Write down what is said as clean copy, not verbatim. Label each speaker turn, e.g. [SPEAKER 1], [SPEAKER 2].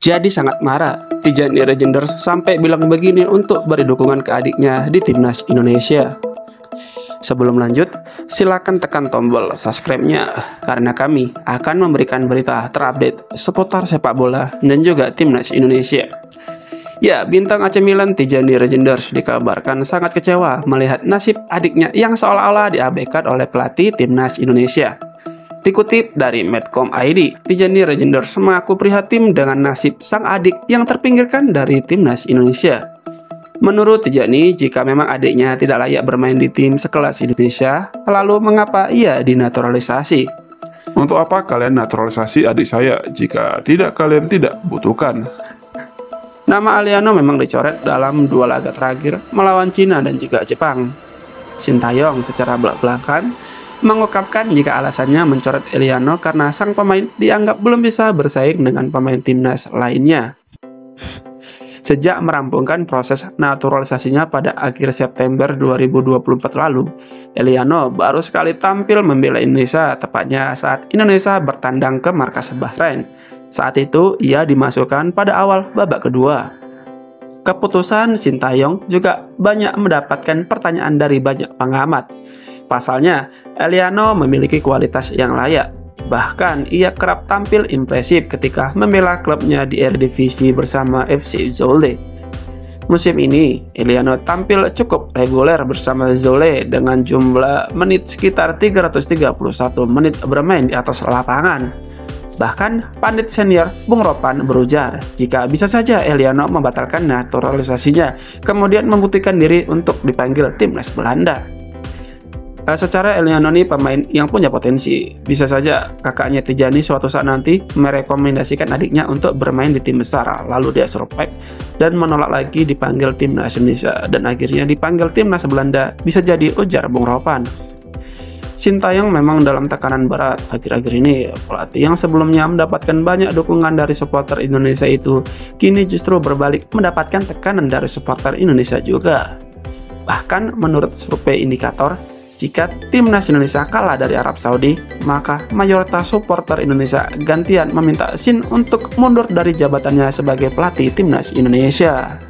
[SPEAKER 1] Jadi sangat marah, Tijani Regenders sampai bilang begini untuk beri dukungan ke adiknya di timnas Indonesia. Sebelum lanjut, silakan tekan tombol subscribe-nya karena kami akan memberikan berita terupdate seputar sepak bola dan juga timnas Indonesia. Ya, bintang AC Milan Tijani Regenders dikabarkan sangat kecewa melihat nasib adiknya yang seolah-olah diabaikan oleh pelatih timnas Indonesia. Dikutip dari Medcom ID, Tijani Regenders mengaku prihatin dengan nasib sang adik yang terpinggirkan dari timnas Indonesia. Menurut Tijani, jika memang adiknya tidak layak bermain di tim sekelas Indonesia, lalu mengapa ia dinaturalisasi?
[SPEAKER 2] Untuk apa kalian naturalisasi adik saya jika tidak kalian tidak butuhkan?
[SPEAKER 1] Nama Aliano memang dicoret dalam dua laga terakhir melawan Cina dan juga Jepang. Sintayong secara belak-belakan mengungkapkan jika alasannya mencoret Aliano karena sang pemain dianggap belum bisa bersaing dengan pemain timnas lainnya. Sejak merampungkan proses naturalisasinya pada akhir September 2024 lalu, Aliano baru sekali tampil membela Indonesia, tepatnya saat Indonesia bertandang ke markas Bahrain. Saat itu, ia dimasukkan pada awal babak kedua. Keputusan Sintayong juga banyak mendapatkan pertanyaan dari banyak pengamat. Pasalnya, Aliano memiliki kualitas yang layak. Bahkan, ia kerap tampil impresif ketika membela klubnya di Eredivisie bersama FC Zwolle. Musim ini, Aliano tampil cukup reguler bersama Zwolle dengan jumlah menit sekitar 331 menit bermain di atas lapangan. Bahkan, pandit senior Bung Ropan berujar jika bisa saja Aliano membatalkan naturalisasinya, kemudian membuktikan diri untuk dipanggil timnas Belanda. Secara Aliano ini pemain yang punya potensi. Bisa saja kakaknya Tijani suatu saat nanti merekomendasikan adiknya untuk bermain di tim besar, lalu dia survive dan menolak lagi dipanggil timnas Indonesia dan akhirnya dipanggil timnas Belanda, bisa jadi, ujar Bung Ropan. Sintayong memang dalam tekanan berat akhir-akhir ini. Pelatih yang sebelumnya mendapatkan banyak dukungan dari supporter Indonesia itu kini justru berbalik mendapatkan tekanan dari supporter Indonesia juga. Bahkan menurut survei indikator, jika timnas Indonesia kalah dari Arab Saudi, maka mayoritas supporter Indonesia gantian meminta Shin untuk mundur dari jabatannya sebagai pelatih timnas Indonesia.